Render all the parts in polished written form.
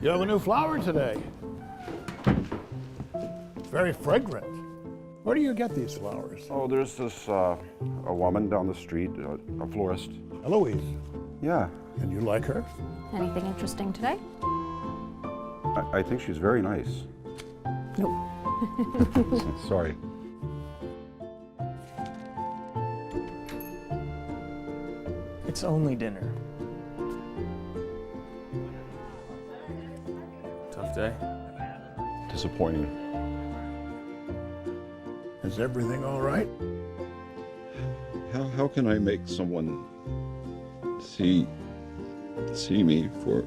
You have a new flower today. It's very fragrant. Where do you get these flowers? Oh, there's this, a woman down the street, a florist. Eloise. Yeah. And you like her? Anything interesting today? I think she's very nice. Nope. Sorry. It's only dinner. Tough day? Disappointing. Is everything all right? How can I make someone see me for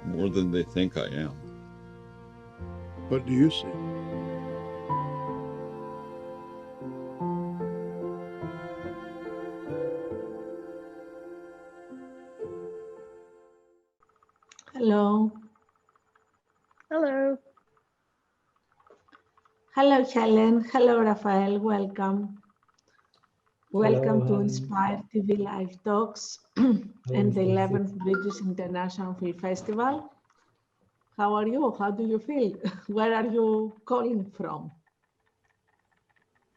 more than they think I am? What do you see? Hello. Hello. Hello, Helen. Hello, Rafael. Welcome. Welcome to Hello, Inspire TV Live Talks and the 11th British International Film Festival. How are you? How do you feel? Where are you calling from?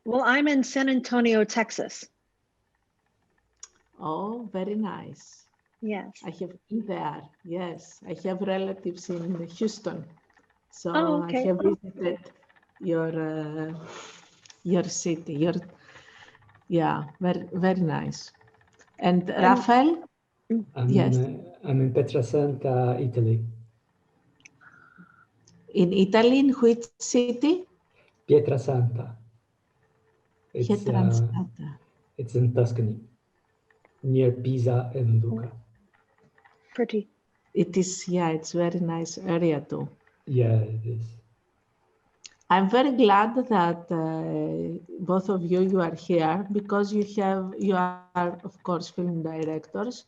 Well, I'm in San Antonio, Texas. Oh, very nice. Yes. I have been there. Yes, I have relatives in Houston, so Oh, okay. I have visited your city. Yeah, very nice. And Rafael? Yes. I'm in Pietrasanta, Italy. In Italy, in which city? Pietrasanta. Pietrasanta. It's in Tuscany, near Pisa and Lucca. Pretty. It is, yeah, it's very nice area too. Yeah, it is. I'm very glad that both of you are here because you are, of course, film directors,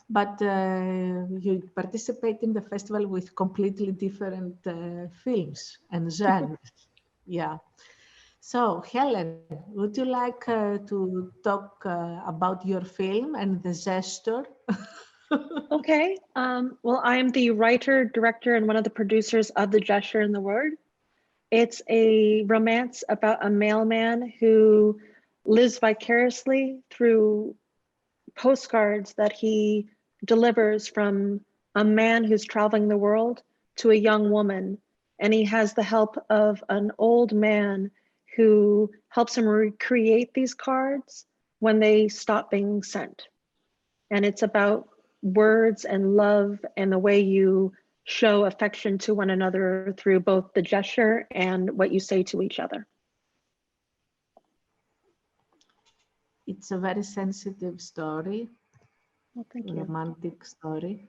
but you participate in the festival with completely different films and genres. Yeah. So, Helen, would you like to talk about your film and the gesture? Okay. Well, I'm the writer, director, and one of the producers of The Gesture and the Word. It's a romance about a mailman who lives vicariously through postcards that he delivers from a man who's traveling the world to a young woman. And he has the help of an old man who helps him recreate these cards when they stop being sent. And it's about words and love and the way you show affection to one another through both the gesture and what you say to each other. It's a very sensitive story. Well, thank you. Romantic story.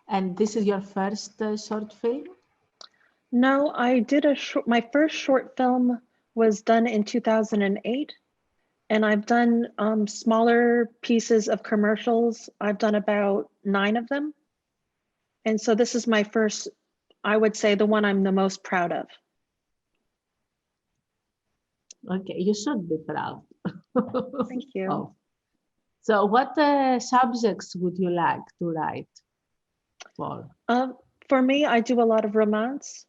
And this is your first short film? No, I did my first short film was done in 2008. And I've done smaller pieces of commercials. I've done about 9 of them. And so this is my first, I would say, the one I'm the most proud of. Okay, you should be proud. Thank you. Oh. So what subjects would you like to write for? For me, I do a lot of romance,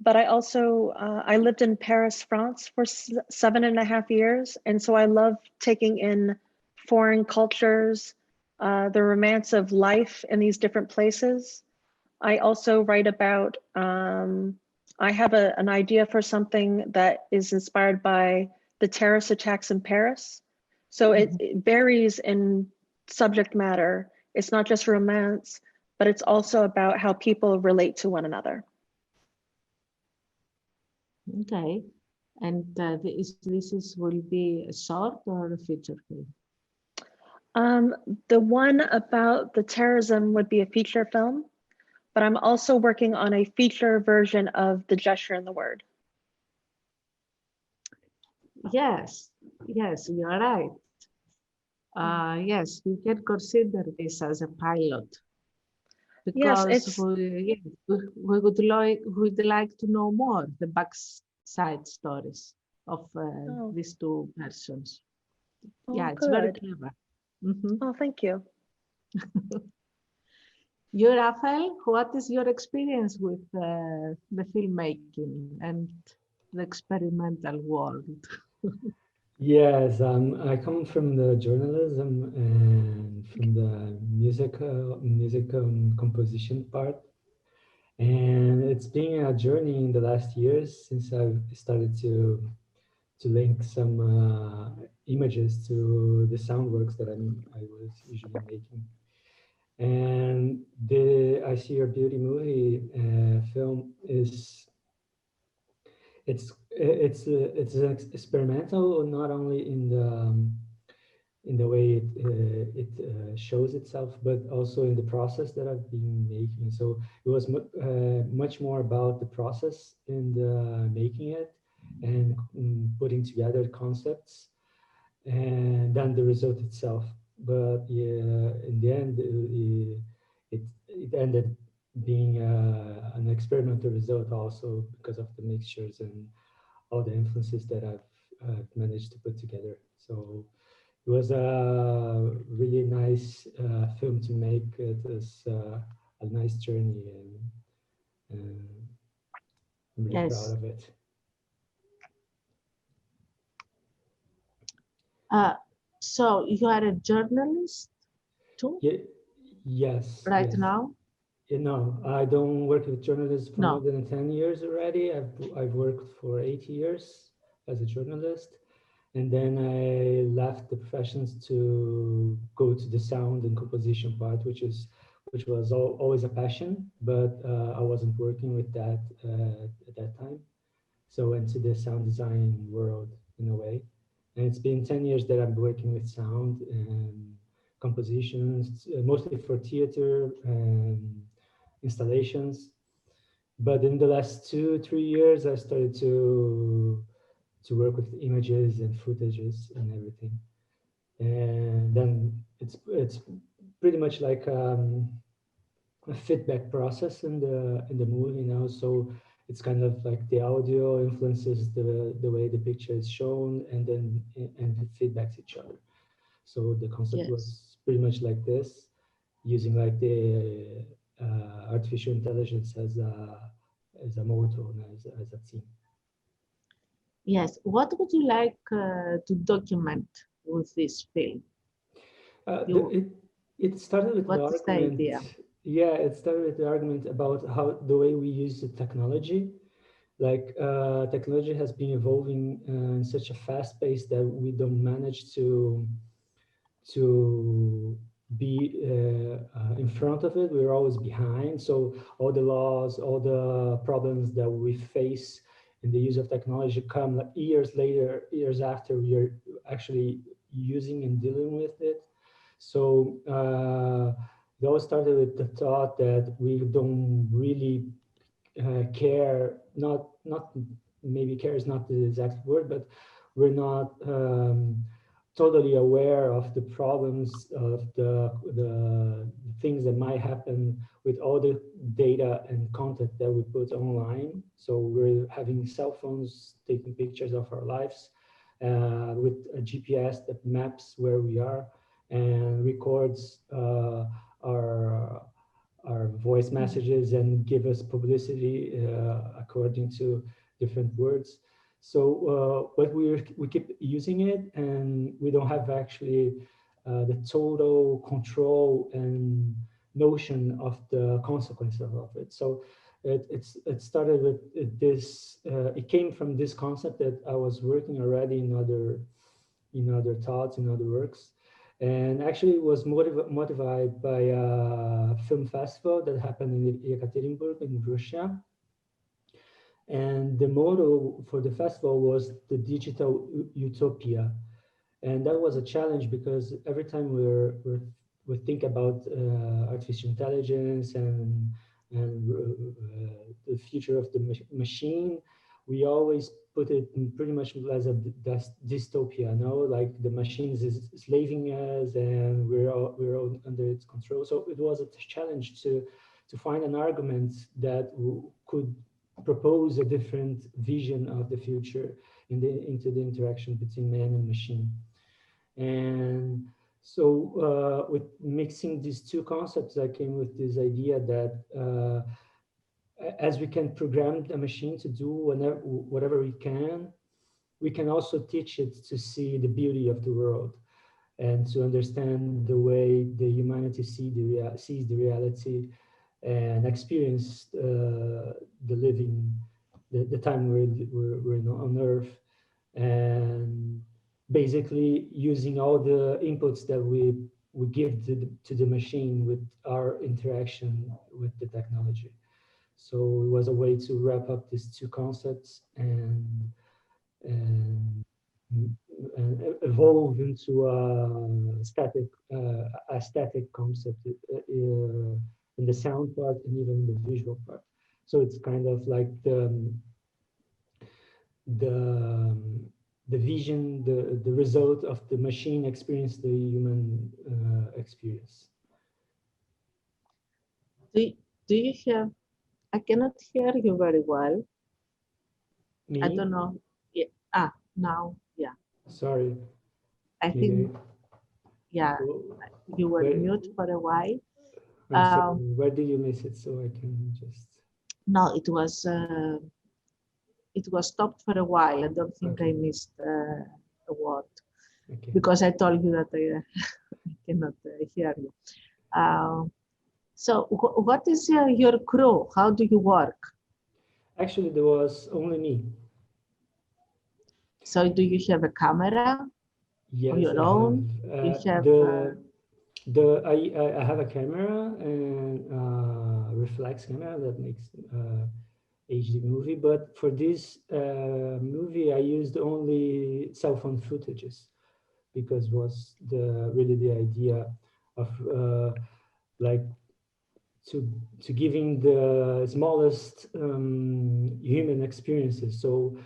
but I also, I lived in Paris, France for 7.5 years. And so I love taking in foreign cultures, the romance of life in these different places. I also write about, I have an idea for something that is inspired by the terrorist attacks in Paris. So it varies in subject matter. It's not just romance, but it's also about how people relate to one another. Okay, and this will be a short or a feature film? The one about the terrorism would be a feature film, but I'm also working on a feature version of The Gesture and the Word. Yes, yes, you are right. Yes, we can consider this as a pilot. Because Yes, we would like to know more, the backside stories. of these two persons. Oh, Yeah, it's very good. clever. Mhm. Oh, thank you. You, Rafael, what is your experience with the filmmaking and the experimental world? Yes, I come from the journalism and from the music composition part. And it's been a journey in the last years since I've started to link some images to the sound works that I was usually making. And the I See Your Beauty movie film is it's an experimental, not only in the way it shows itself, but also in the process that I've been making. So it was much more about the process in the making it and putting together concepts and then the result itself. But yeah, in the end, it ended being an experimental result also because of the mixtures and all the influences that I've managed to put together. So it was a really nice film to make. It was a nice journey, and I'm really proud Yes. of it. So you are a journalist too, Yeah, yes. right Yes. now? No, I don't work with journalists for No. more than 10 years already. I've worked for 8 years as a journalist, and then I left the professions to go to the sound and composition part, which was always a passion, but I wasn't working with that at that time. So into the sound design world in a way. And it's been 10 years that I'm working with sound and compositions, mostly for theater and installations. But in the last 2-3 years, I started to work with images and footages and everything. And then it's pretty much like a feedback process in the movie now. So it's kind of like the audio influences the way the picture is shown, and then and it feedbacks each other. So the concept Yes. was pretty much like this, using like the artificial intelligence as a motor and as a team. Yes. What would you like to document with this film? It started with the What is the argument. idea? Yeah, it started with the argument about how the way we use the technology. Like technology has been evolving in such a fast pace that we don't manage to be in front of it. We're always behind. So all the laws, all the problems that we face in the use of technology come like years later, years after we are actually using and dealing with it. So it all started with the thought that we don't really care, not maybe care is not the exact word, but we're not totally aware of the problems of the things that might happen with all the data and content that we put online. So we're having cell phones taking pictures of our lives with a GPS that maps where we are and records our voice messages and give us publicity according to different words. So but we keep using it, and we don't have actually the total control and notion of the consequences of it. So it started with this. It came from this concept that I was working already in other thoughts, in other works. And actually it was motivated by a film festival that happened in Yekaterinburg in Russia. And the motto for the festival was the digital utopia. And that was a challenge because every time we think about artificial intelligence and the future of the machine, we always put it pretty much as a dystopia, no? Like the machines is slaving us and we're all under its control. So it was a challenge to find an argument that could propose a different vision of the future into the interaction between man and machine. And so with mixing these two concepts, I came with this idea that as we can program the machine to do whatever we can also teach it to see the beauty of the world and to understand the way the humanity sees the reality and experience the living, the time we're on Earth, and basically using all the inputs that we give to the machine with our interaction with the technology. So it was a way to wrap up these two concepts and evolve into a static concept in the sound part and even the visual part. So it's kind of like the vision, the result of the machine experience, the human experience. Do you have, I cannot hear you very well. Me? I don't know. Yeah. Now, yeah. Sorry. I think, yeah, you were mute for a while. Where did you miss it so I can just... No, it was stopped for a while. I don't think I missed a word because I told you that I cannot hear you. So what is your crew? How do you work? Actually, there was only me. So do you have a camera? Yes, of your own? You have I have a camera and reflex camera that makes HD movie, but for this movie I used only cell phone footages because was really the idea of like to giving the smallest human experiences. So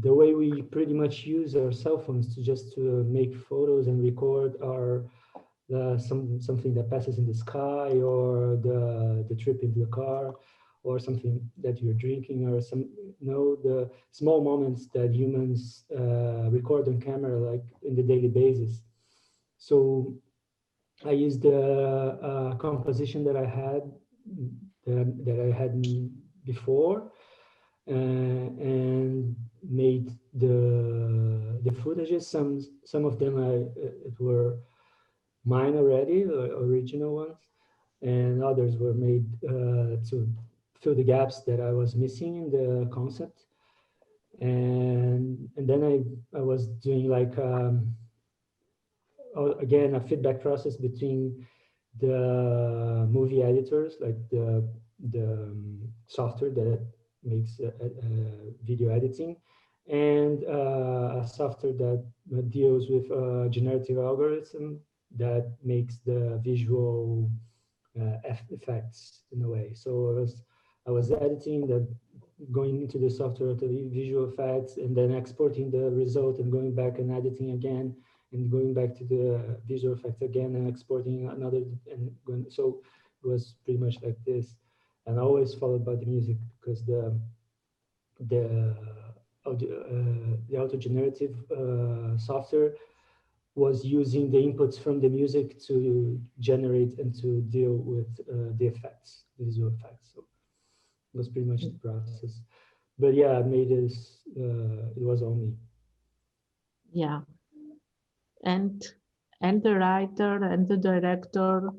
the way we pretty much use our cell phones to make photos and record are something that passes in the sky, or the trip into the car, or something that you're drinking, or the small moments that humans record on camera, like in the daily basis. So I used the composition that I had before, and made the footages. Some of them it were mine already, original ones, and others were made to fill the gaps that I was missing in the concept. And then I was doing like again a feedback process between the movie editors, like the software that makes video editing, and a software that deals with generative algorithm that makes the visual effects in a way. So I was editing that, going into the software to the visual effects, and then exporting the result and going back and editing again, and going back to the visual effects again and exporting another, and going. So it was pretty much like this, and always followed by the music, because the auto-generative software was using the inputs from the music to generate and to deal with the effects, the visual effects. So it was pretty much the process. But yeah, I made this, it was all me. Yeah. And the writer and the director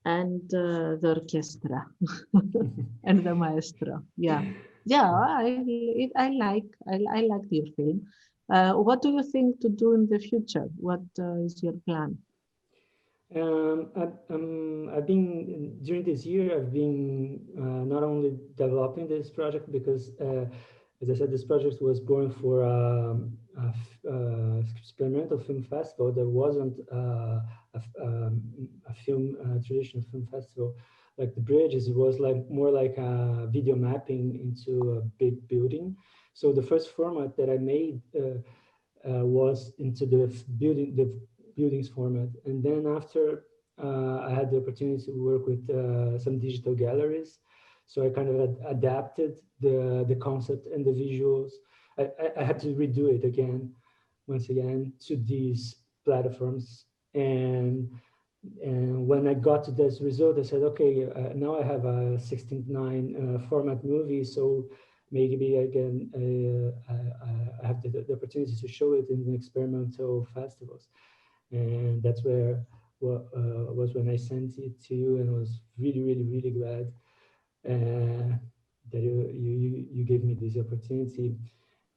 and the orchestra and the maestro. Yeah. Yeah, I like your film. What do you think to do in the future? What is your plan? I've been, during this year, I've been not only developing this project, because as I said, this project was born for a experimental film festival. There wasn't a traditional film festival like the Bridges. It was like more like a video mapping into a big building. So the first format that I made was into the buildings format, and then after I had the opportunity to work with some digital galleries. So I kind of adapted the concept and the visuals I had to redo it again, once again, to these platforms. And when I got to this result, I said, okay, now I have a 16:9 format movie, so maybe I can I have the opportunity to show it in experimental festivals. And that's where was when I sent it to you, and I was really, really, really glad that you gave me this opportunity.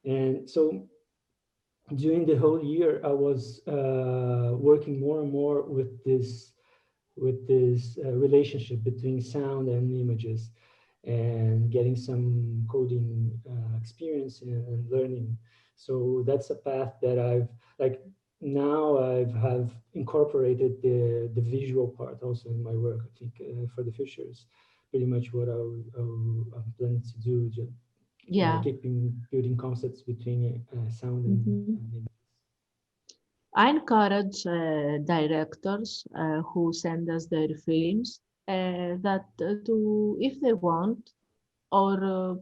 And so during the whole year, I was working more and more with this relationship between sound and images, and getting some coding experience and learning. So that's a path that I've now have incorporated the visual part also in my work. I think for the future is pretty much what I'm planning to do. Yeah. Keeping building concepts between sound and images. I encourage directors who send us their films that if they want, or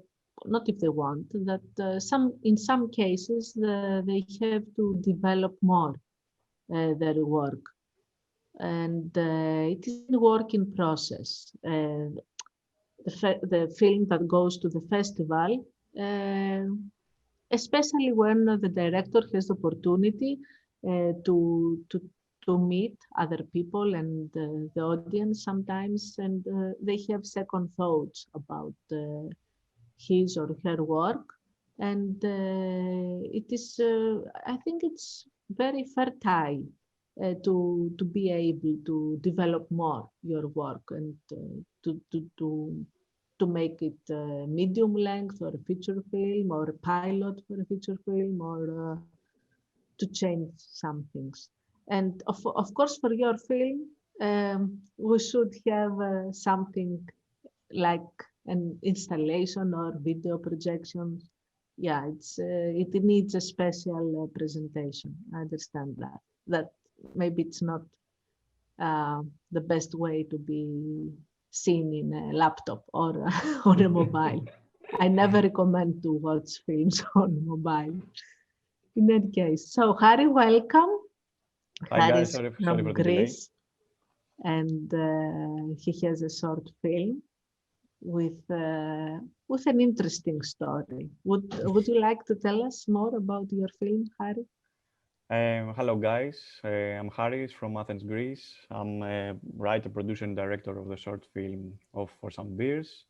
not if they want, that in some cases they have to develop more their work, and it is a work in process. The film that goes to the festival, especially when the director has the opportunity to meet other people and the audience sometimes, and they have second thoughts about his or her work. And it is, I think it's very fertile to be able to develop more your work and to make it medium length or a feature film or a pilot for a feature film, or to change some things. And of course, for your film, we should have something like an installation or video projection. Yeah, it needs a special presentation. I understand that maybe it's not the best way to be seen in a laptop or on a mobile. I never recommend to watch films on mobile. In any case, so Harry, welcome. Hi Harry guys, is sorry from for the delay. Greece, and he has a short film with an interesting story. Would you like to tell us more about your film, Harry? Hello guys, I'm Harry from Athens, Greece. I'm a writer, producer, and director of the short film of For Some Beers.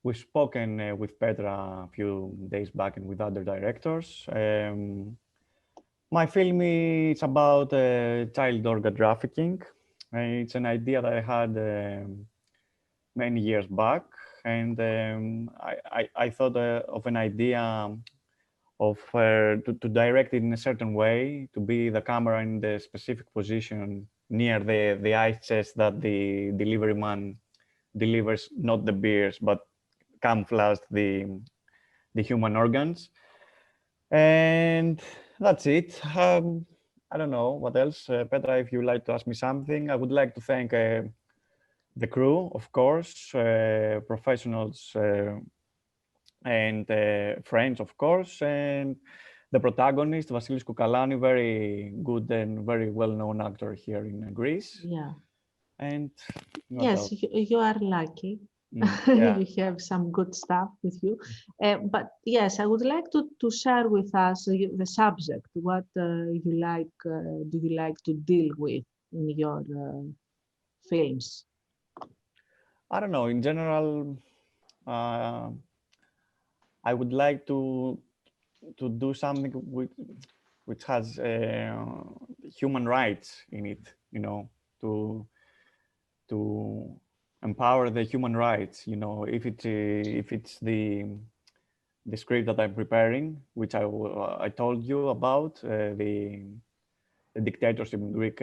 We've spoken with Petra a few days back and with other directors. My film is about child organ trafficking. It's an idea that I had many years back, and I thought of an idea of to direct it in a certain way, to be the camera in the specific position near the ice chest that the delivery man delivers, not the beers, but camouflaged the human organs. And that's it. I don't know what else. Petra, if you'd like to ask me something, I would like to thank the crew, of course, professionals and friends, of course, and the protagonist, Vasilis Koukalani, very good and very well-known actor here in Greece. Yeah. And yes, you are lucky. Yeah. You have some good stuff with you. But yes, I would like to share with us the subject. What do you like to deal with in your films? I don't know. In general, I would like to do something which has human rights in it. You know, to empower the human rights. You know, if it's the script that I'm preparing, which I told you about, the dictatorship in Greek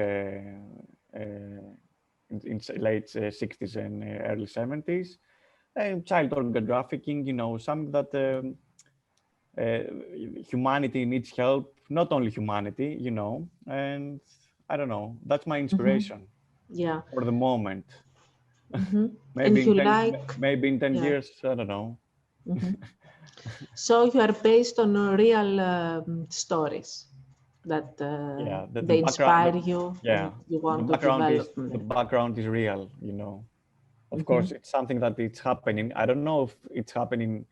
in late 60s and early 70s, child organ trafficking, you know, something that humanity needs help, not only humanity, you know, and I don't know, that's my inspiration. Yeah. For the moment. Mm-hmm. maybe, and in 10, maybe in 10 yeah. years, I don't know. Mm-hmm. So you are based on real stories that The they inspire background, you, yeah, and you the want to background is develop them. the background is real, you know. Of course, it's something that it's happening. I don't know if it's happening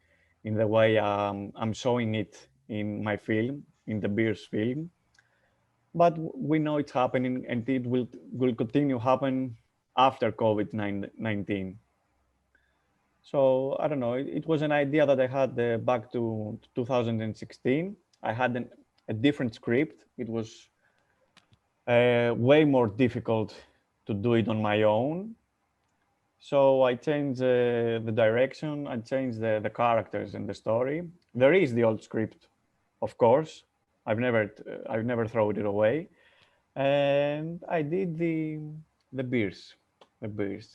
in the way I'm showing it in my film, in the Beers film, but we know it's happening, and it will continue happen after COVID-19. So I don't know. It was an idea that I had back to 2016. I had a different script. It was way more difficult to do it on my own. So I changed the direction. I changed the characters and the story. There is the old script, of course. I've never thrown it away, and I did the beers,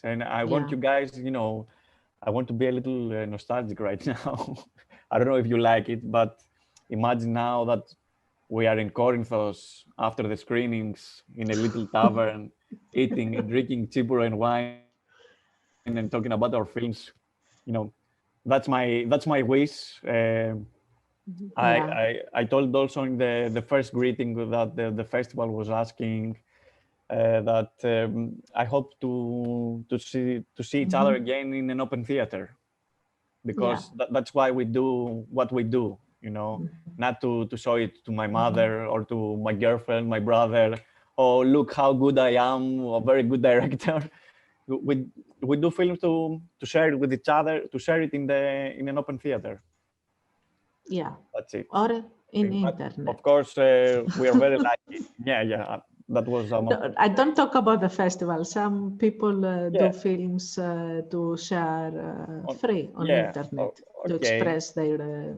and I want you guys, you know, I want to be a little nostalgic right now. I don't know if you like it, but imagine now that we are in Corinthos after the screenings in a little tavern, eating and drinking 𝘂𝗶𝗄𝗃 and wine and talking about our films. You know, that's my wish. I told also in the first greeting that the festival was asking that I hope to see each other again in an open theater, because that's why we do what we do, you know, not to show it to my mother or to my girlfriend, my brother. Oh, look how good I am, a very good director. We do films to share it with each other, to share it in an open theater. Yeah. That's it. Or in But internet. of course, we are very lucky. Yeah. That was. No, I don't talk about the festival. Some people do films to share free on internet to express their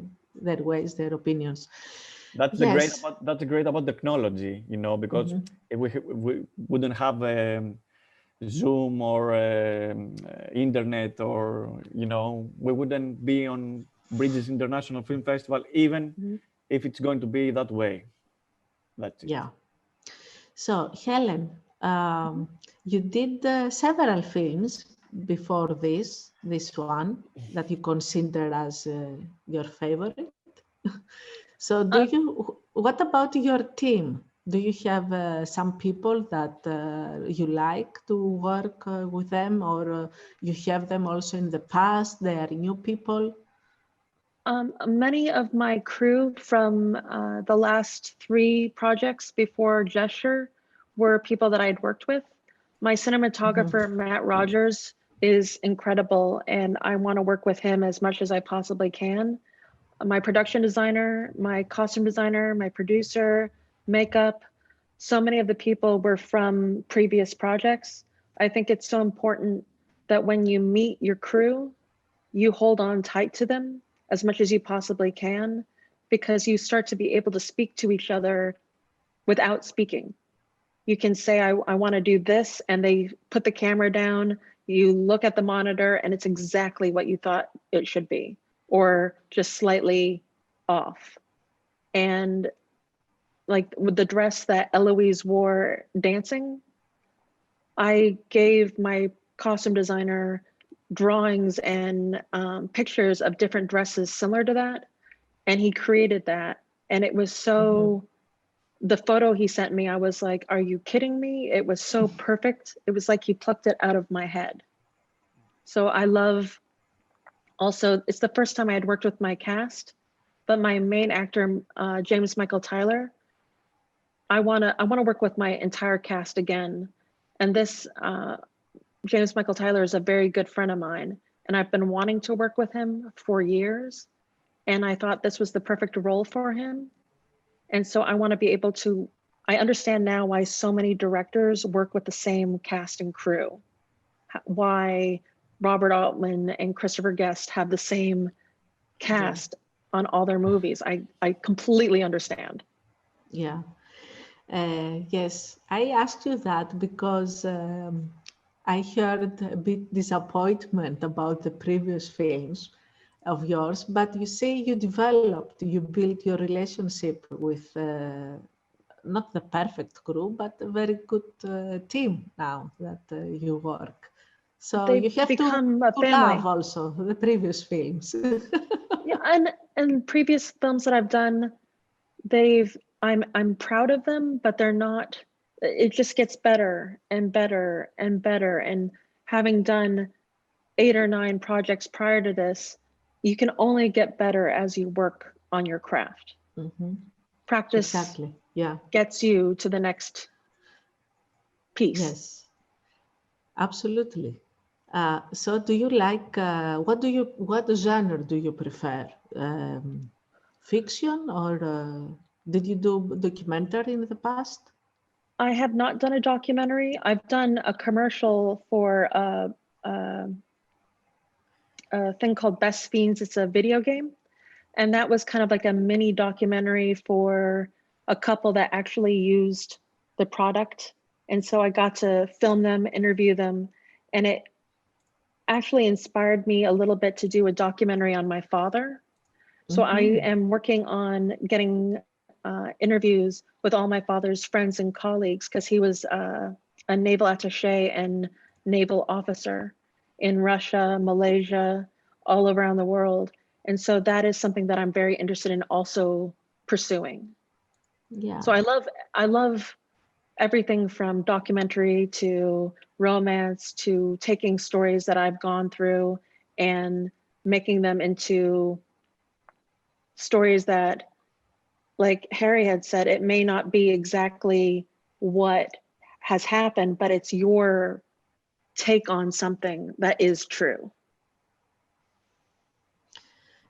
ways, their opinions. That's the great about technology, you know, because if we wouldn't have Zoom or internet, or, you know, we wouldn't be on Bridges International Film Festival, even if it's going to be that way. That's it. Yeah. So, Helen, you did several films before this one that you consider as your favorite. So, what about your team? Do you have some people that you like to work with them, or you have them also in the past? They are new people? Many of my crew from the last 3 projects before 𝘄𝗄𝘄𝗃 were people that I'd worked with. My cinematographer, Matt Rogers, is incredible, and I want to work with him as much as I possibly can. My production designer, my costume designer, my producer, makeup, so many of the people were from previous projects. I think it's so important that when you meet your crew, you hold on tight to them as much as you possibly can, because you start to be able to speak to each other without speaking. You can say, I want to do this, and they put the camera down, you look at the monitor, and it's exactly what you thought it should be, or just slightly off. And like with the dress that Eloise wore dancing, I gave my costume designer drawings and pictures of different dresses similar to that, and he created that, and it was so the photo he sent me, I was like, are you kidding me? It was so perfect. It was like he plucked it out of my head. So I love, also, it's the first time I had worked with my cast, but my main actor, James Michael Tyler, I wanna work with my entire cast again. And this, James Michael Tyler is a very good friend of mine, and I've been wanting to work with him for years. And I thought this was the perfect role for him. And so I want to be able to, I understand now why so many directors work with the same cast and crew. Why Robert Altman and Christopher Guest have the same cast on all their movies. I completely understand. Yeah. Yes, I asked you that because I heard a bit disappointment about the previous films of yours, but you say you built your relationship with not the perfect crew, but a very good team now that you work. So you have to love also the previous films. Yeah, and previous films that I've done, I'm proud of them, but they're not. It just gets better and better and better. And having done 8 or 9 projects prior to this, you can only get better as you work on your craft. Practice Exactly. Yeah. gets you to the next piece. Yes. Absolutely. So do you like, what genre do you prefer? Fiction, or did you do documentary in the past? I have not done a documentary. I've done a commercial for a thing called Best Fiends. It's a video game. And that was kind of like a mini documentary for a couple that actually used the product. And so I got to film them, interview them, and it actually inspired me a little bit to do a documentary on my father. So I am working on getting interviews with all my father's friends and colleagues, because he was a naval attaché and naval officer in Russia, Malaysia, all around the world. And so that is something that I'm very interested in also pursuing. Yeah. So I love everything from documentary to romance to taking stories that I've gone through and making them into stories that, like Harry had said, it may not be exactly what has happened, but it's your take on something that is true.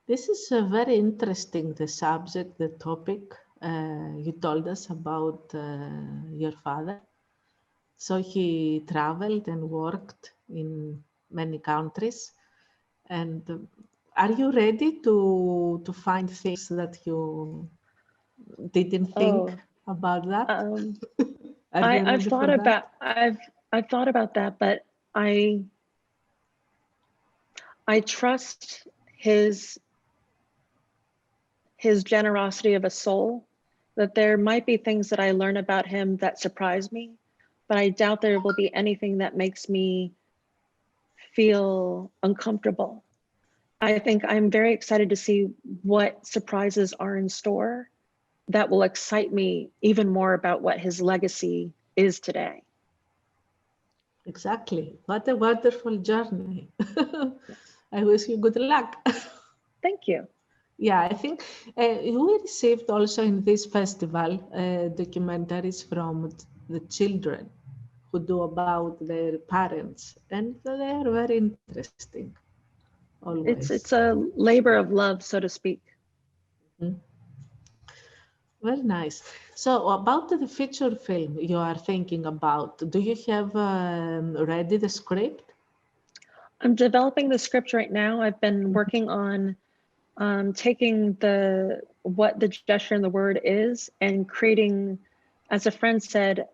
This is very interesting, the subject, the topic. You told us about your father. So he traveled and worked in many countries. And are you ready to find things that you didn't think about that? I've thought about that, but I trust his generosity of a soul, that there might be things that I learn about him that surprise me, but I doubt there will be anything that makes me feel uncomfortable. I think I'm very excited to see what surprises are in store that will excite me even more about what his legacy is today. Exactly. What a wonderful journey. I wish you good luck. Thank you. Yeah, I think we received also in this festival documentaries from the children who do about their parents, and they are very interesting. Always. It's a labor of love, so to speak. Very nice. So about the feature film you are thinking about, do you have ready the script? I'm developing the script right now. I've been working on taking what the gesture and the word is and creating, as a friend said,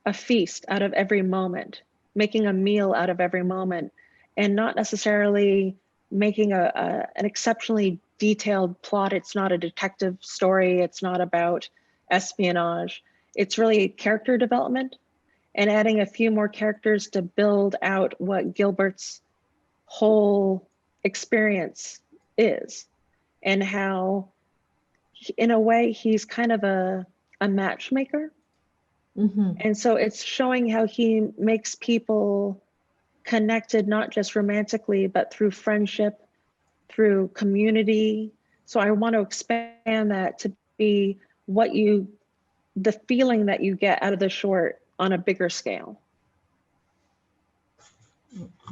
a feast out of every moment, making a meal out of every moment, and not necessarily making an exceptionally detailed plot. It's not a detective story. It's not about espionage. It's really character development and adding a few more characters to build out what Gilbert's whole experience is, and how, in a way, he's kind of a matchmaker. And so it's showing how he makes people connected, not just romantically, but through friendship, through community. So I want to expand that to be the feeling that you get out of the short on a bigger scale.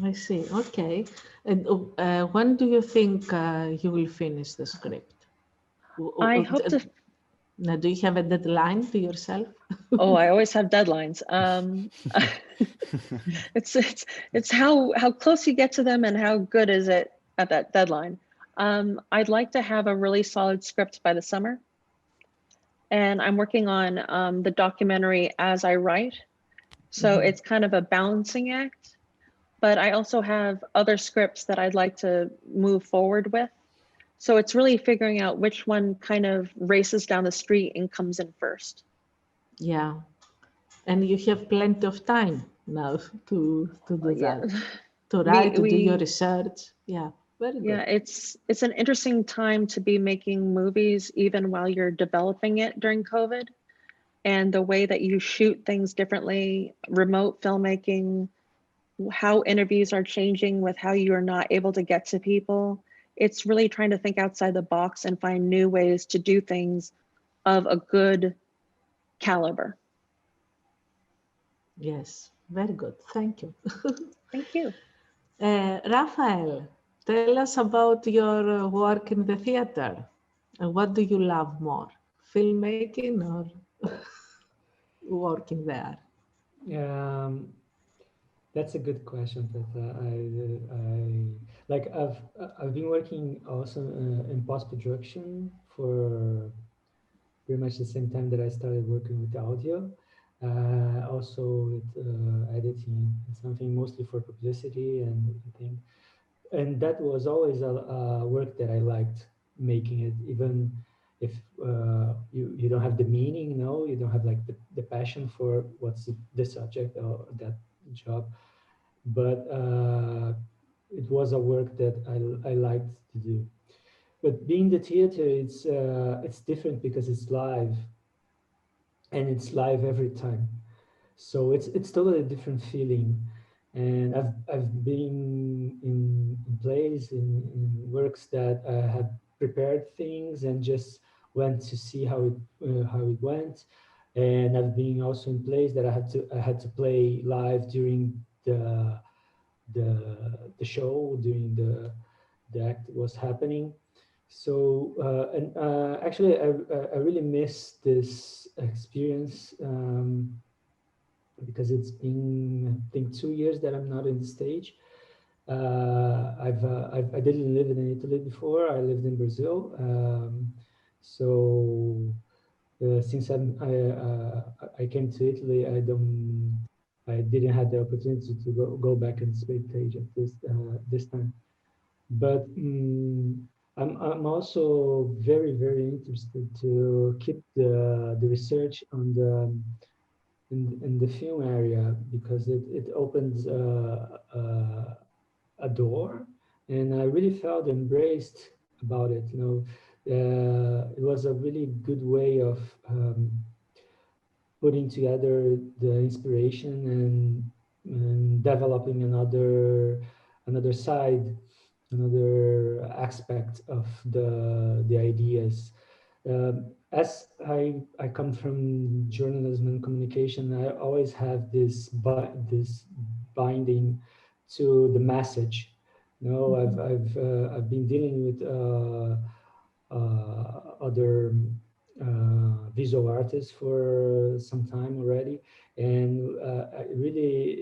I see. Okay. And when do you think you will finish the script? I hope to. Now, do you have a deadline to yourself? Oh, I always have deadlines. It's how close you get to them and how good is it at that deadline. I'd like to have a really solid script by the summer. And I'm working on the documentary as I write. So it's kind of a balancing act, but I also have other scripts that I'd like to move forward with. So it's really figuring out which one kind of races down the street and comes in first. Yeah. And you have plenty of time now to do that, to write, to do your research. Yeah. Very good. Yeah, it's an interesting time to be making movies even while you're developing it during COVID. And the way that you shoot things differently, remote filmmaking, how interviews are changing with how you are not able to get to people. It's really trying to think outside the box and find new ways to do things of a good caliber. Yes, very good. Thank you. Thank you. Rafael, tell us about your work in the theater. What do you love more, filmmaking or working there? That's a good question, Petra. I've been working also in post-production for pretty much the same time that I started working with audio. Also with editing, something mostly for publicity and things. And that was always a work that I liked making it, even if you don't have the meaning, no, you don't have like the passion for what's the subject or that job, but it was a work that I liked to do. But being the theater, it's different because it's live, and it's live every time. So it's totally different feeling. And I've been in plays, in works that have prepared things and just went to see how it went. And I've been also in plays that I had to play live during the show, during the act was happening. So actually I really miss this experience. Because it's been, I think, 2 years that I'm not in the stage. I didn't live in Italy before. I lived in Brazil. Since I came to Italy, I didn't have the opportunity to go back on the stage at this time. But I'm also very, very interested to keep the research on in the film area, because it opens a door, and I really felt embraced about it. It was a really good way of putting together the inspiration and developing another side, another aspect of the ideas. As I come from journalism and communication, I always have this binding to the message. I've been dealing with other visual artists for some time already, and it really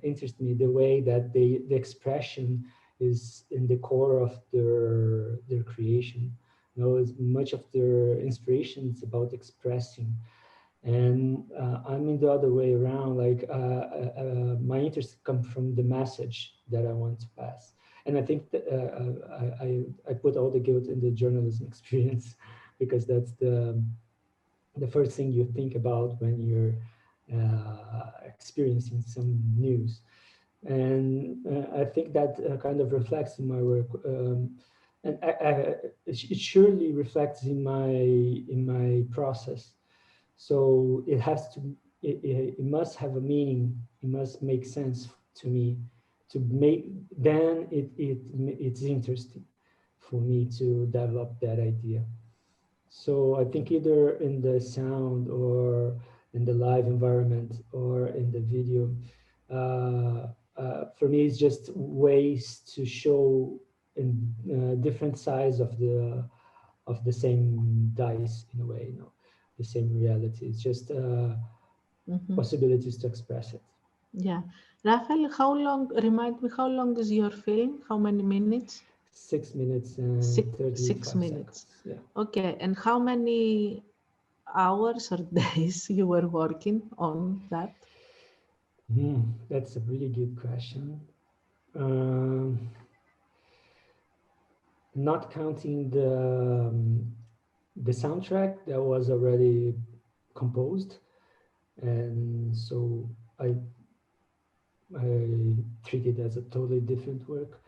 interests me the way that the expression is in the core of their creation. Much of their inspiration is about expressing, and I'm in the other way around. Like my interest comes from the message that I want to pass, and I think that I put all the guilt in the journalism experience, because that's the first thing you think about when you're experiencing some news, and I think that kind of reflects in my work. And it surely reflects in my process. So it has to, it must have a meaning. It must make sense to me to make. Then it's interesting for me to develop that idea. So I think either in the sound or in the live environment or in the video, for me, it's just ways to show in different sides of the same dice, in a way, the same reality. It's just possibilities to express it. Yeah. Rafael, remind me, how long is your film? How many minutes? 6 minutes and 6 minutes. seconds. Yeah. Okay. And how many hours or days you were working on that? That's a really good question. Not counting the soundtrack that was already composed, and so I treat it as a totally different work.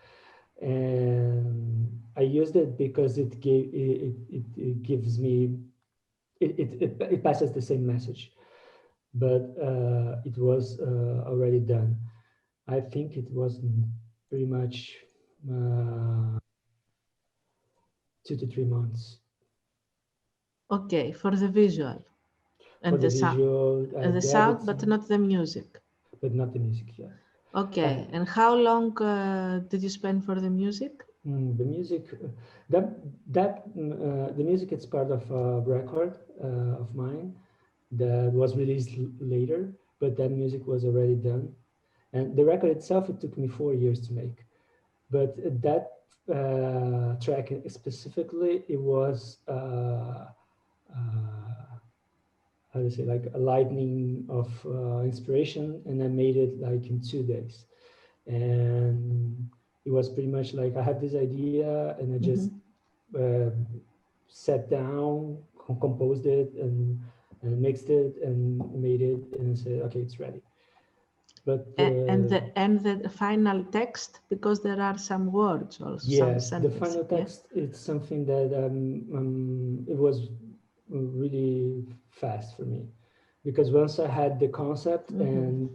and I used it because it gives me, it passes the same message, but it was already done. I think it was pretty much 2 to 3 months. Okay, for the visual and For the sound, visual, and the sound, but not the music. But not the music, yeah. Okay, and how long did you spend for the music? The music, the music is part of a record of mine that was released later, but that music was already done. And the record itself, it took me 4 years to make. But that track specifically, it was, how to say, like a lightning of inspiration, and I made it like in 2 days. And it was pretty much like I had this idea, and I just sat down, composed it, and mixed it, and made it, and said, okay, it's ready. But and the final text, because there are some words also. Yes, the final text, it's something that it was really fast for me, because once I had the concept and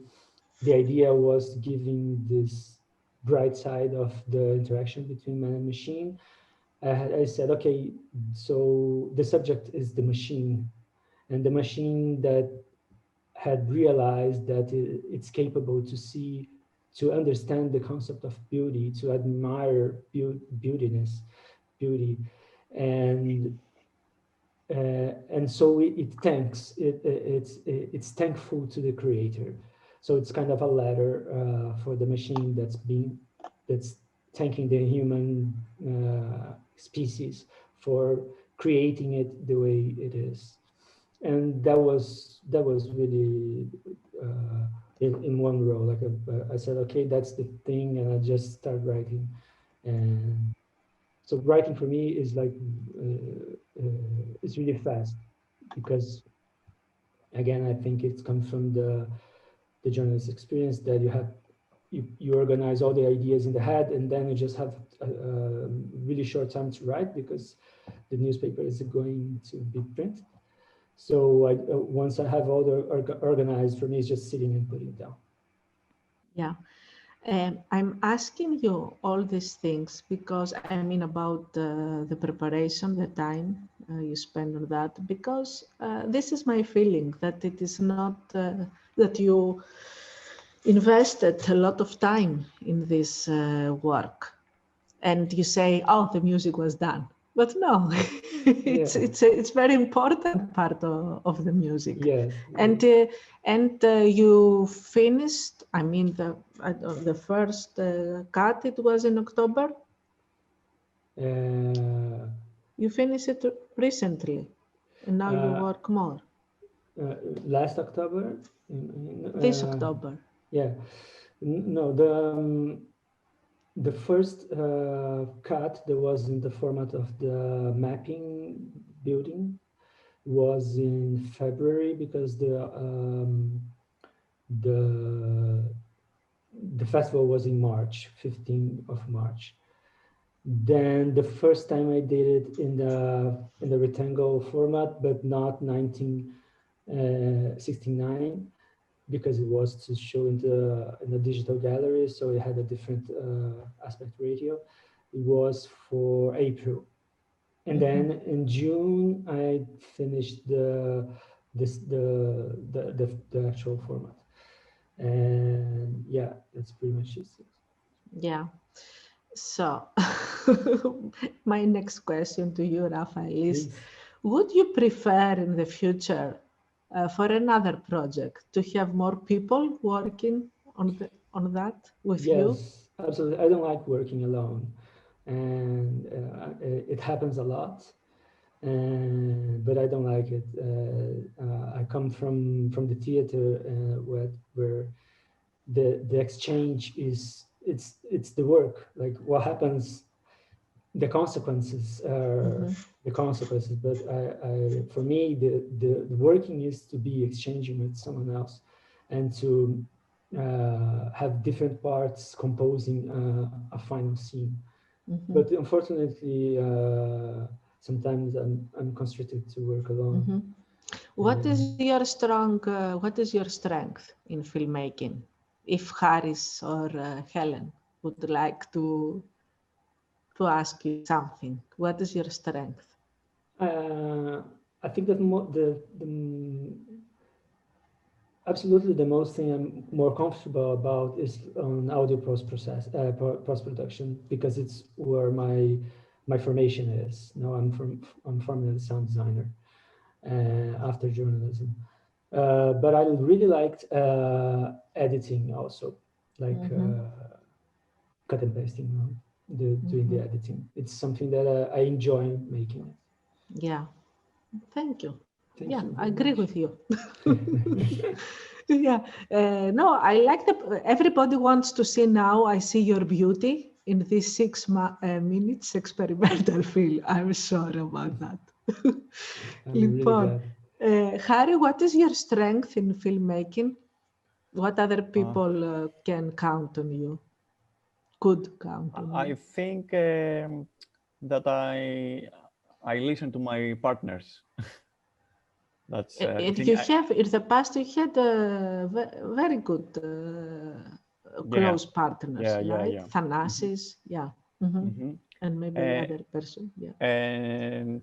the idea was giving this bright side of the interaction between man and machine, I said, okay, so the subject is the machine, and the machine that had realized that it's capable to see, to understand the concept of beauty, to admire beauty, and so it's thankful to the creator. So it's kind of a letter for the machine that's thanking the human species for creating it the way it is. And that was really in one row. Like I said, okay, that's the thing, and I just started writing. And so writing for me is like it's really fast, because again, I think it's come from the journalist experience that you organize all the ideas in the head, and then you just have a really short time to write, because the newspaper is going to be printed. So once I have all the organized, for me, it's just sitting and putting it down. Yeah. I'm asking you all these things because I mean about the preparation, the time you spend on that, because this is my feeling that it is not that you invested a lot of time in this work, and you say, oh, the music was done. But no, it's very important part of the music. Yes. And you finished. I mean, the first cut, it was in October. You finished it recently, and now you work more. Last October. This October. Yeah. No, the first cut that was in the format of the mapping building was in February, because the festival was in March, 15th of March. Then the first time I did it in the rectangle format, but not 1969. Because it was to show in the digital gallery, so it had a different aspect ratio. It was for April, and then in June I finished the actual format, and yeah, that's pretty much it. Yeah. So my next question to you, Rafael, is: would you prefer in the future for another project to have more people working on that with you? Yes, absolutely. I don't like working alone, and it happens a lot, but I don't like it. I come from the theater where the exchange is it's the work. Like what happens, the consequences are the consequences. But for me, the working is to be exchanging with someone else, and to have different parts composing a final scene. But unfortunately, sometimes I'm constricted to work alone. What is your strength in filmmaking? If Haris or Helen would like to ask you something, what is your strength? I think that absolutely the most thing I'm more comfortable about is on audio post-production, because it's where my formation is. Now I'm from a sound designer after journalism, but I really liked editing also, like cut and pasting, doing the editing. It's something that I enjoy making. Yeah, thank you. Thank yeah, you I very agree much. with you. Yeah, no, I like everybody wants to see now. I see your beauty in this 6 minutes experimental film. I'm sorry about that. I'm really glad. Harry, what is your strength in filmmaking? What other people can count on you? Could count on I you? think that I listen to my partners. That's In the past you had very good close partners, right? Thanasis, and maybe other person, And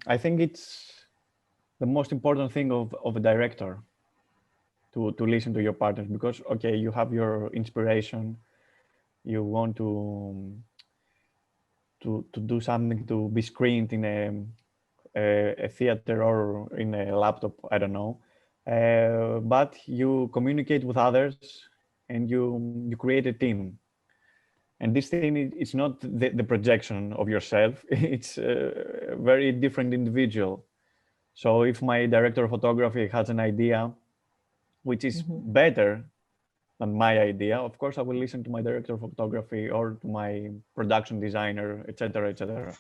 I think it's the most important thing of a director to listen to your partners, because okay, you have your inspiration, you want to do something to be screened in a theater or in a laptop, I don't know, but you communicate with others and you create a team. And this thing is not the projection of yourself, it's a very different individual. So if my director of photography has an idea which is better than my idea, of course I will listen to my director of photography or to my production designer, etc., etc.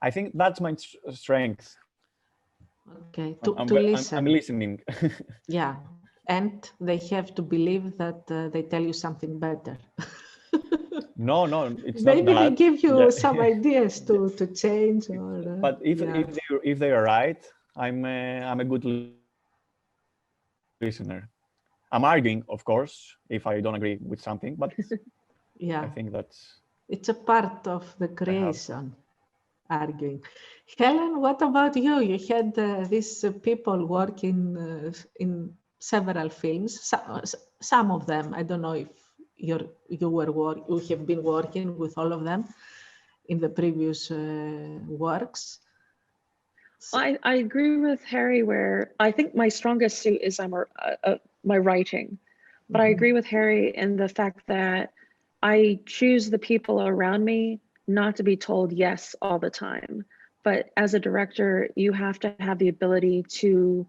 I think that's my strength. Okay, to listen. I'm listening. Yeah, and they have to believe that they tell you something better. No, it's maybe not that. They give you some ideas to change. Or, but if they are right, I'm a good listener. I'm arguing, of course, if I don't agree with something, but I think it's a part of the creation. Arguing. Helen, what about you? You had these people working in several films. Some of them, I don't know if you have been working with all of them in the previous works. I agree with Harry, where I think my strongest suit is my writing, but I agree with Harry in the fact that I choose the people around me not to be told yes all the time. But as a director, you have to have the ability to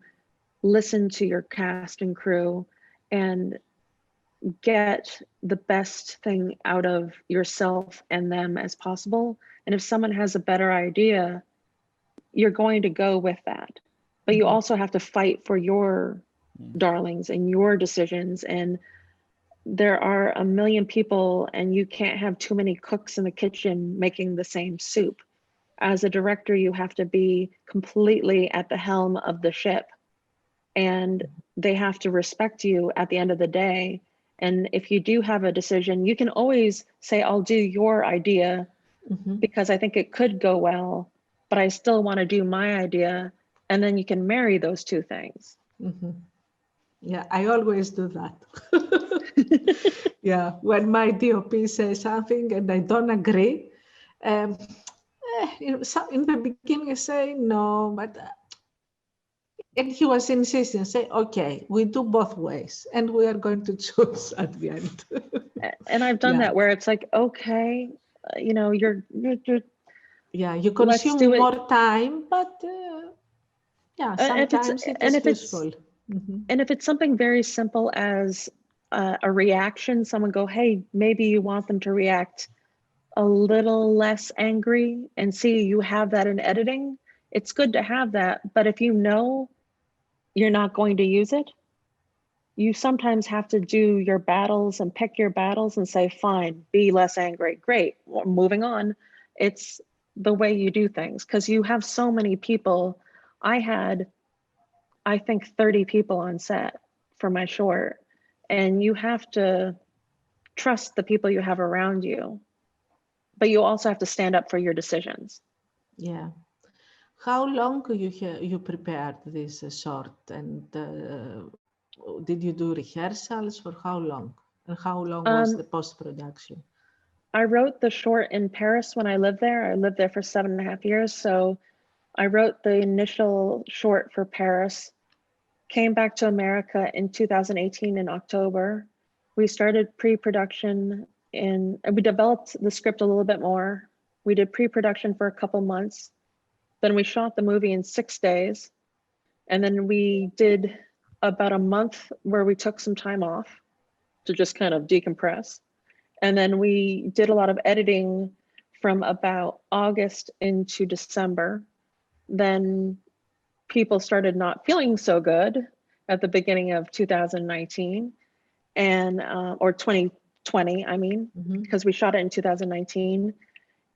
listen to your cast and crew and get the best thing out of yourself and them as possible. And if someone has a better idea, you're going to go with that. But you also have to fight for your darlings and your decisions. And there are a million people and you can't have too many cooks in the kitchen making the same soup. As a director, you have to be completely at the helm of the ship, and they have to respect you at the end of the day. And if you do have a decision, you can always say, I'll do your idea because I think it could go well, but I still want to do my idea. And then you can marry those two things. Yeah, I always do that. Yeah, when my DOP says something and I don't agree, in the beginning I say no, but and he was insisting, say, okay, we do both ways and we are going to choose at the end. And I've done that where it's like, okay, you're yeah, you consume more time, but sometimes it's useful. And if it's something very simple as a reaction, someone go, hey, maybe you want them to react a little less angry, and see you have that in editing, it's good to have that. But if you know you're not going to use it, you sometimes have to do your battles and pick your battles and say, fine, be less angry. Great, well, moving on. It's the way you do things because you have so many people. I had, I think, 30 people on set for my short, and you have to trust the people you have around you, but you also have to stand up for your decisions. Yeah. How long you prepared this short, and did you do rehearsals for how long? And how long was the post-production? I wrote the short in Paris when I lived there. I lived there for 7.5 years. So I wrote the initial short for Paris, came back to America in 2018 in October. We started pre-production and we developed the script a little bit more. We did pre-production for a couple months. Then we shot the movie in 6 days. And then we did about a month where we took some time off to just kind of decompress. And then we did a lot of editing from about August into December. Then people started not feeling so good at the beginning of 2019 and or 2020, I mean, because we shot it in 2019.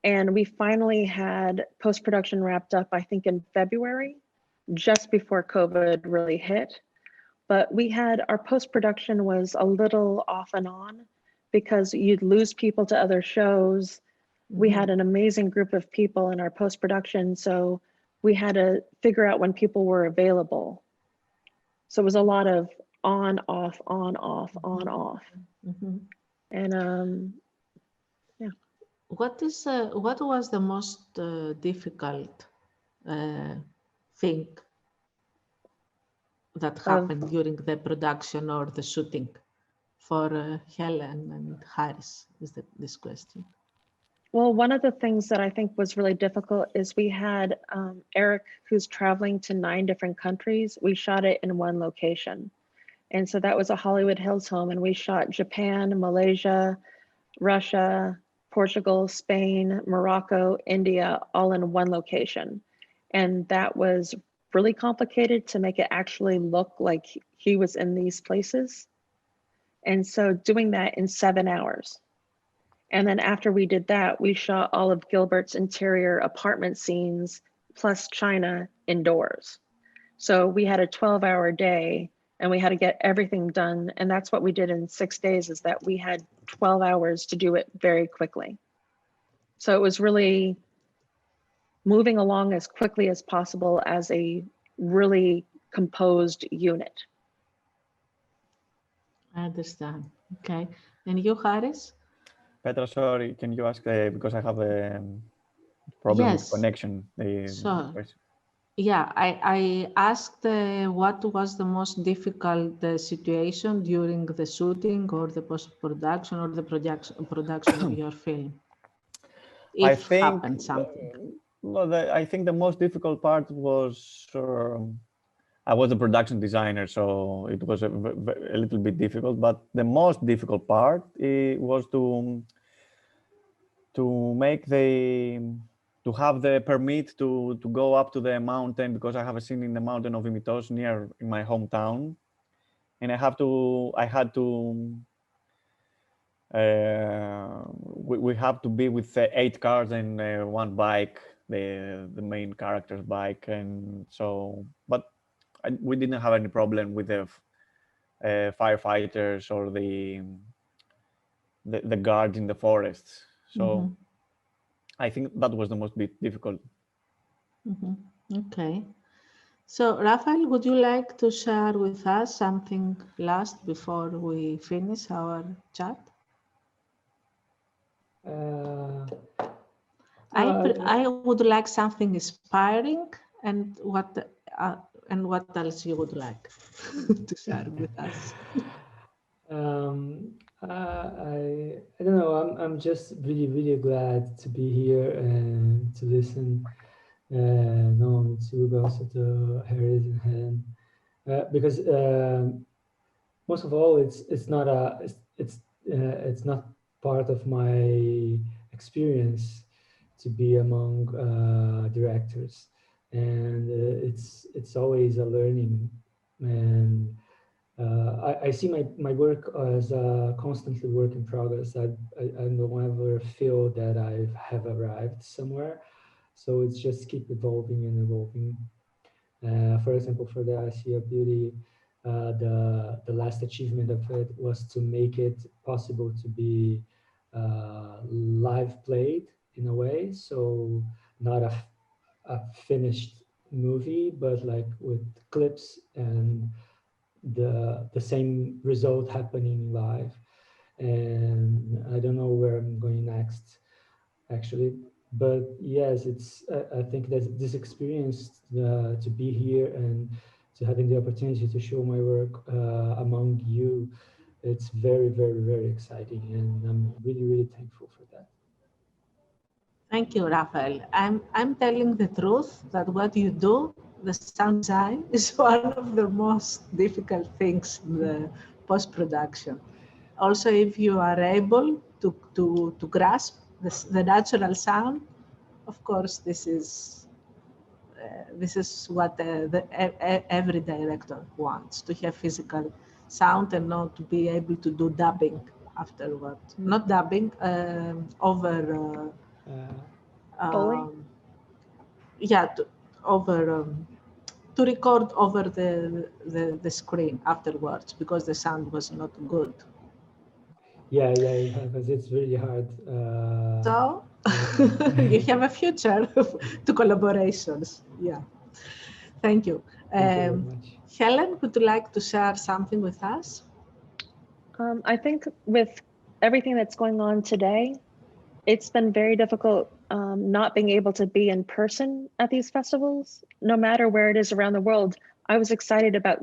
And we finally had post-production wrapped up, I think in February, just before COVID really hit. But we had, our post-production was a little off and on because you'd lose people to other shows. We had an amazing group of people in our post-production, so we had to figure out when people were available. So it was a lot of on, off, on, off, on, off. And yeah. What was the most difficult thing that happened during the production or the shooting for Helen and Harris? Is this question? Well, one of the things that I think was really difficult is we had Eric, who's traveling to 9 different countries. We shot it in one location. And so that was a Hollywood Hills home, and we shot Japan, Malaysia, Russia, Portugal, Spain, Morocco, India, all in one location. And that was really complicated to make it actually look like he was in these places. And so doing that in 7 hours. And then after we did that, we shot all of Gilbert's interior apartment scenes plus China indoors. So we had a 12-hour day and we had to get everything done. And that's what we did in 6 days, is that we had 12 hours to do it very quickly. So it was really moving along as quickly as possible as a really composed unit. I understand. Okay. And you, Harris? Petra, sorry, can you ask, because I have a problem with connection. Sure. Yeah, I asked what was the most difficult situation during the shooting or the post-production or the production of your film? If happened something. Well, I think the most difficult part was, I was the production designer, so it was a little bit difficult, but the most difficult part was to make to have the permit to go up to the mountain, because I have a scene in the mountain of 𝘂𝘄𝗄𝗃 near in my hometown, and we have to be with 8 cars and 1 bike, the main character's bike, and so, but we didn't have any problem with the firefighters or the guards in the forest. So I think that was the most difficult. Okay. So Rafael, would you like to share with us something last before we finish our chat? I would like something inspiring, and what else you would like to share with us? I don't know. I'm just really glad to be here and to listen. To also to Harris and Helen, because most of all, it's not part of my experience to be among directors, and it's always a learning, and I see my work as a constantly work in progress. I don't ever feel that I have arrived somewhere. So it's just keep evolving and evolving. For example, for the 𝘂𝗄𝗄𝗶, the last achievement of it was to make it possible to be live played in a way. So not a finished movie, but like with clips and the same result happening live. And I don't know where I'm going next, actually. But yes, I think that this experience to be here and to having the opportunity to show my work among you, it's very, very, very exciting. And I'm really, really thankful for that. Thank you, Rafael. I'm telling the truth that what you do, the sound design, is one of the most difficult things in the post-production. Also, if you are able to grasp the natural sound, of course, this is what every director wants, to have physical sound and not to be able to do dubbing afterward. Not dubbing, over... to record over the screen afterwards, because the sound was not good. Yeah, because it's really hard. So you have a future to collaborations. Yeah, thank you. Thank you very much. Helen, would you like to share something with us? I think with everything that's going on today, it's been very difficult not being able to be in person at these festivals. No matter where it is around the world, I was excited about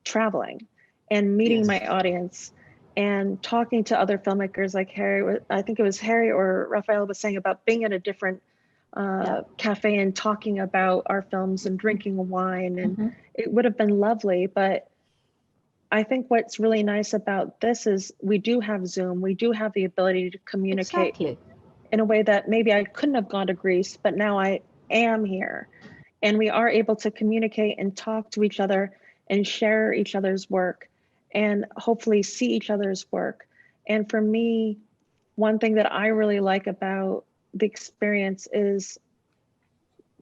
traveling and meeting my audience and talking to other filmmakers like Harry. I think it was Harry or Rafael was saying about being at a different cafe and talking about our films and drinking wine. And it would have been lovely, but I think what's really nice about this is we do have Zoom. We do have the ability to communicate in a way that maybe I couldn't have gone to Greece, but now I am here. And we are able to communicate and talk to each other and share each other's work and hopefully see each other's work. And for me, one thing that I really like about the experience is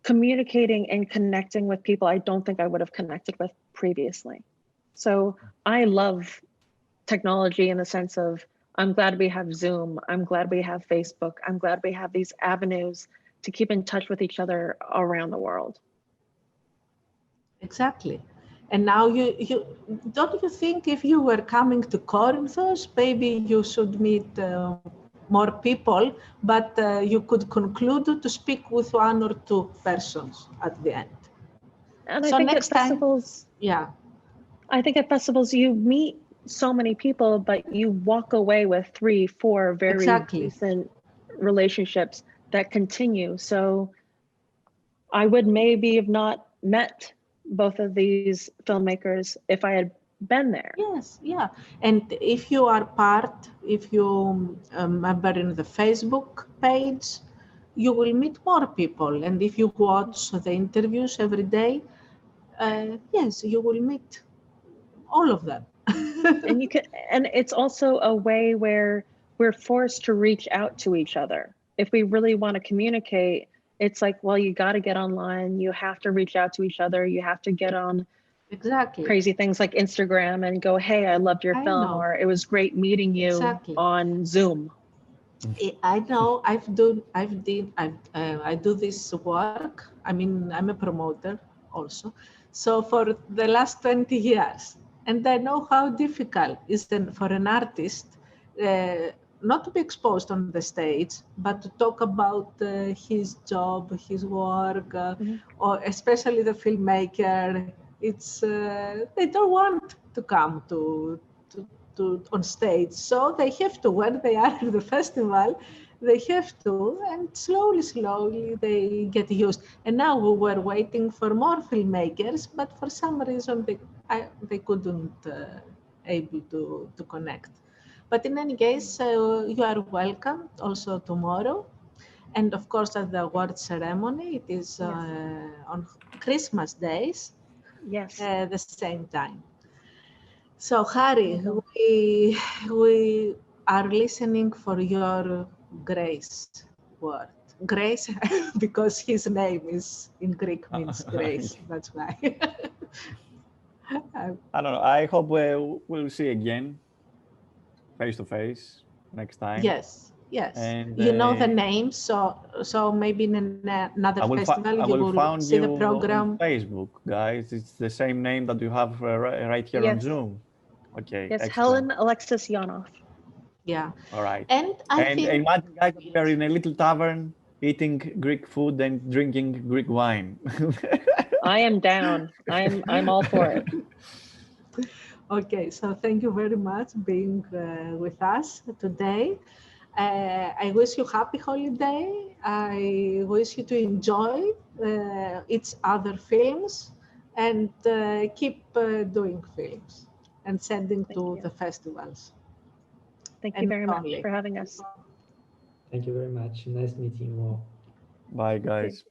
communicating and connecting with people I don't think I would have connected with previously. So I love technology in the sense of, I'm glad we have Zoom. I'm glad we have Facebook. I'm glad we have these avenues to keep in touch with each other around the world. Exactly. And now don't you think if you were coming to Corinthos, maybe you should meet more people, but you could conclude to speak with one or two persons at the end. And so I think next at festivals, I think at festivals you meet so many people, but you walk away with 3, 4 very recent relationships that continue. So I would maybe have not met both of these filmmakers if I had been there. Yes, yeah. And if you are if you member in the Facebook page, you will meet more people. And if you watch the interviews every day, yes, you will meet all of them. And you can, and it's also a way where we're forced to reach out to each other. If we really want to communicate, it's like, well, you got to get online. You have to reach out to each other. You have to get on crazy things like Instagram and go, hey, I loved your film, or it was great meeting you on Zoom. I know. I do this work. I mean, I'm a promoter also. So for the last 20 years, and I know how difficult it is for an artist not to be exposed on the stage, but to talk about his job, his work, or especially the filmmaker. It's they don't want to come to on stage, so they have to. When they are at the festival, they have to, and slowly they get used. And now we were waiting for more filmmakers, but for some reason they couldn't able to connect. But in any case, you are welcome also tomorrow. And of course, at the award ceremony, it is on Christmas days, the same time. So, Harry, we are listening for your grace word. Grace, because his name is in Greek means grace. That's why. I don't know. I hope we'll see again, face to face, next time. Yes, yes. And, you know the name, so maybe in another festival you will see the program. On Facebook, guys. It's the same name that you have right here on Zoom. Okay. Yes, excellent. Helen, Alexis, Yonov. Yeah. All right. And I think imagine, guys, that we are in a little tavern eating Greek food and drinking Greek wine. I am down. I'm all for it. Okay, so thank you very much being with us today. I wish you happy holiday. I wish you to enjoy each other films and keep doing films and sending to the festivals. Thank you very much for having us. Thank you very much. Nice meeting you all. Bye, guys.